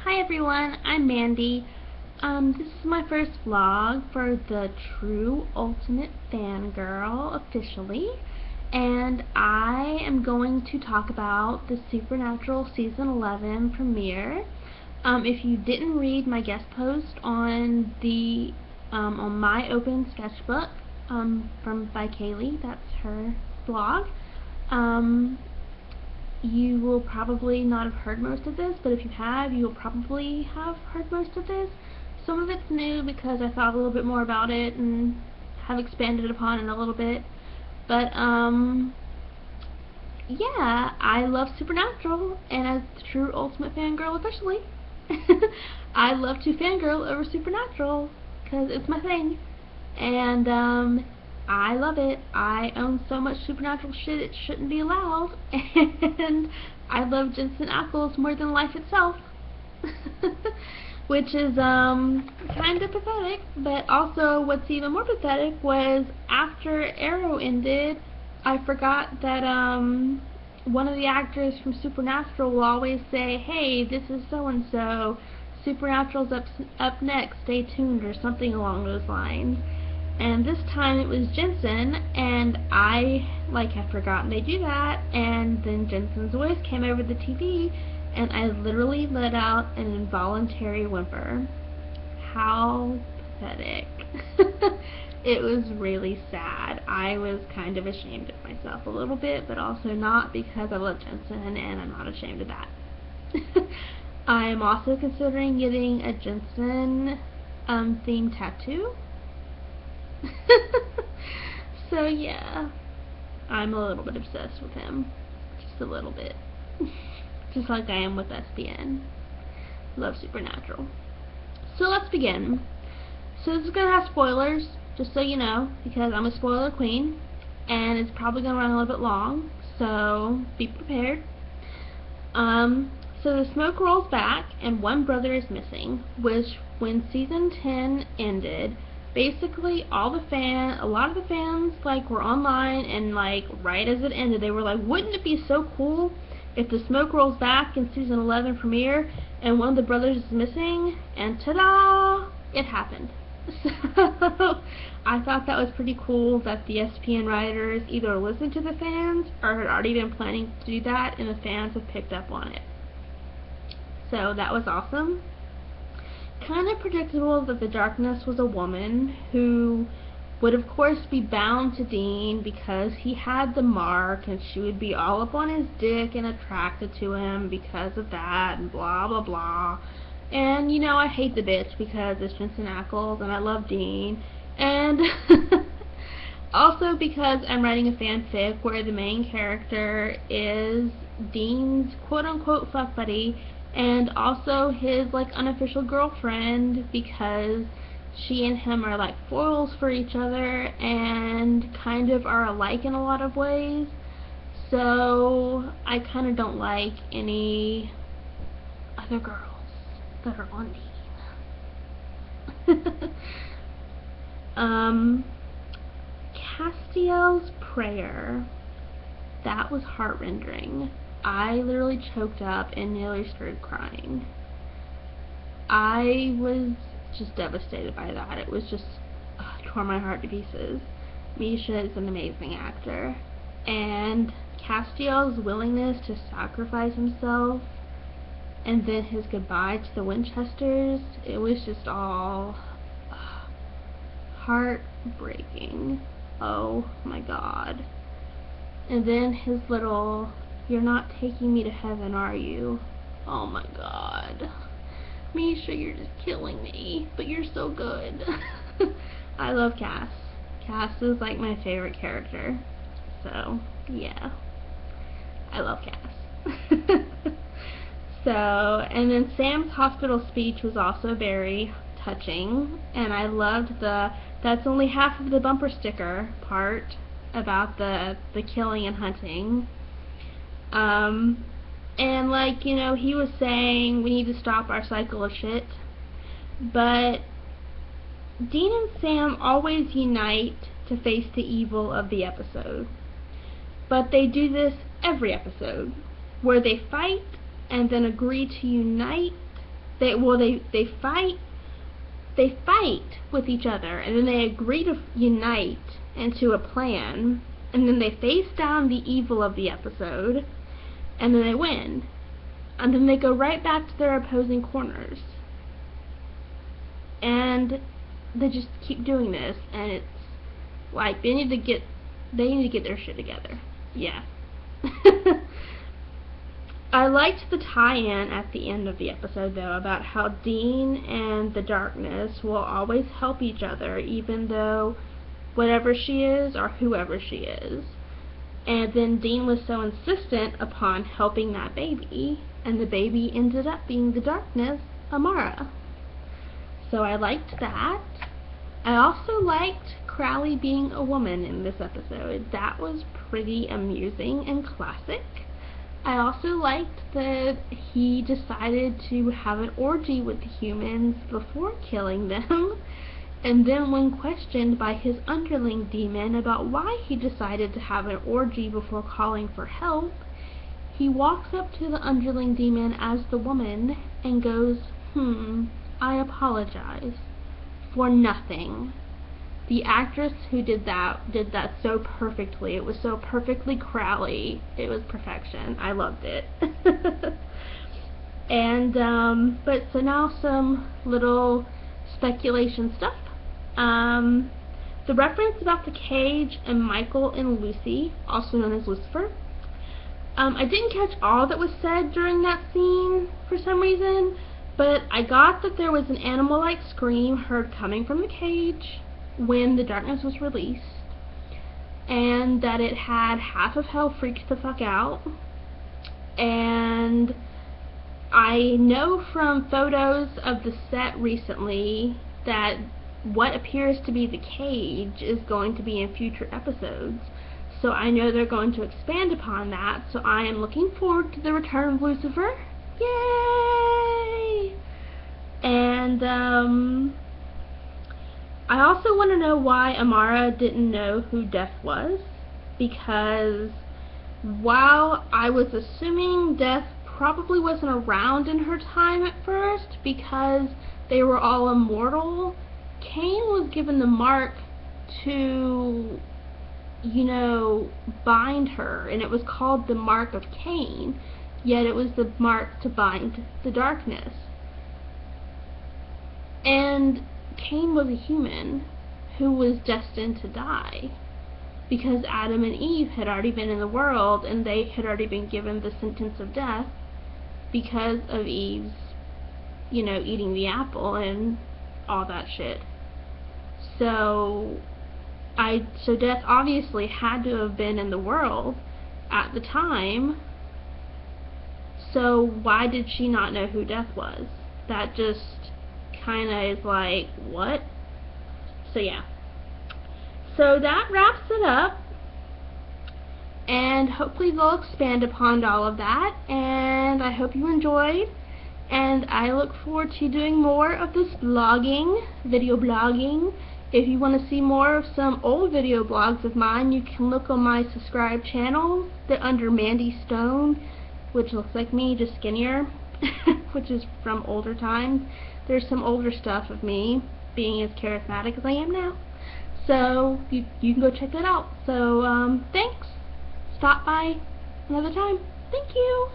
Hi everyone, I'm Mandy. This is my first vlog for the True Ultimate Fangirl officially, and I am going to talk about the Supernatural Season 11 premiere. If you didn't read my guest post on the on my open sketchbook by Kaylee, that's her blog. You will probably not have heard most of this, but if you have, you will probably have heard most of this. Some of it's new because I thought a little bit more about it and have expanded upon it a little bit. But, yeah, I love Supernatural, and as the True Ultimate Fangirl officially, I love to fangirl over Supernatural, because it's my thing. And, I love it. I own so much Supernatural shit it shouldn't be allowed, and I love Jensen Ackles more than life itself. Which is kind of pathetic, but also what's even more pathetic was after Arrow ended, I forgot that one of the actors from Supernatural will always say, "Hey, this is so and so. Supernatural's up next. Stay tuned," or something along those lines. And this time it was Jensen, and I had forgotten they do that, and then Jensen's voice came over the TV, and I literally let out an involuntary whimper. How pathetic. It was really sad. I was kind of ashamed of myself a little bit, but also not, because I love Jensen, and I'm not ashamed of that. I am also considering getting a Jensen themed tattoo. So yeah, I'm a little bit obsessed with him. Just a little bit. Just like I am with SPN. Love Supernatural. So let's begin. So this is going to have spoilers, just so you know, because I'm a spoiler queen, and it's probably going to run a little bit long, so be prepared. So the smoke rolls back, and one brother is missing, which, when season 10 ended, basically a lot of the fans were online, and right as it ended they were like, wouldn't it be so cool if the smoke rolls back in season 11 premiere and one of the brothers is missing? And ta-da, it happened. So I thought that was pretty cool that the SPN writers either listened to the fans or had already been planning to do that, and the fans have picked up on it. So that was awesome. Kind of predictable that the Darkness was a woman who would of course be bound to Dean because he had the mark, and she would be all up on his dick and attracted to him because of that, and blah blah blah. And you know, I hate the bitch because it's Jensen Ackles and I love Dean, and also because I'm writing a fanfic where the main character is Dean's quote-unquote fuck buddy, and also his unofficial girlfriend, because she and him are foils for each other and kind of are alike in a lot of ways. So I kind of don't like any other girls that are on Dean. Castiel's prayer, that was heart-rendering. I literally choked up and nearly started crying. I was just devastated by that. It was just tore my heart to pieces. Misha is an amazing actor, and Castiel's willingness to sacrifice himself, and then his goodbye to the Winchesters, it was just all heartbreaking. Oh my god. And then his little, "You're not taking me to heaven, are you?" Oh my god. Misha, you're just killing me, but you're so good. I love Cass. Cass is my favorite character. So, yeah. I love Cass. So, and then Sam's hospital speech was also very touching, and I loved that's only half of the bumper sticker part about the killing and hunting. And you know, he was saying we need to stop our cycle of shit, but Dean and Sam always unite to face the evil of the episode. But they do this every episode, where they fight and then agree to unite they fight with each other, and then they agree to unite into a plan, and then they face down the evil of the episode, and then they win. And then they go right back to their opposing corners. And they just keep doing this, and it's like they need to get their shit together. Yeah. I liked the tie-in at the end of the episode, though, about how Dean and the Darkness will always help each other, even though whatever she is or whoever she is. And then Dean was so insistent upon helping that baby, and the baby ended up being the Darkness, Amara. So I liked that. I also liked Crowley being a woman in this episode. That was pretty amusing and classic. I also liked that he decided to have an orgy with the humans before killing them, and then when questioned by his underling demon about why he decided to have an orgy before calling for help, he walks up to the underling demon as the woman and goes, I apologize for nothing. The actress who did that so perfectly. It was so perfectly Crowley. It was perfection. I loved it. And but so now some little speculation stuff. The reference about the cage and Michael and Lucy, also known as Lucifer. I didn't catch all that was said during that scene for some reason, but I got that there was an animal-like scream heard coming from the cage when the Darkness was released, and that it had half of hell freaked the fuck out. And I know from photos of the set recently that what appears to be the cage is going to be in future episodes, so I know they're going to expand upon that, so I am looking forward to the return of Lucifer. Yay! And I also want to know why Amara didn't know who Death was, because while I was assuming Death probably wasn't around in her time at first because they were all immortal, Cain was given the mark to, bind her, and it was called the Mark of Cain, yet it was the mark to bind the Darkness. And Cain was a human who was destined to die because Adam and Eve had already been in the world, and they had already been given the sentence of death because of Eve's, eating the apple and all that shit. So Death obviously had to have been in the world at the time. So why did she not know who Death was? That just kind of is like, what? So yeah. So that wraps it up, and hopefully they'll expand upon all of that, and I hope you enjoyed, and I look forward to doing more of this video blogging. If you want to see more of some old video blogs of mine, you can look on my subscribe channel. They're under Mandy Stone, which looks like me, just skinnier, which is from older times. There's some older stuff of me being as charismatic as I am now. So you can go check that out. So thanks. Stop by another time. Thank you.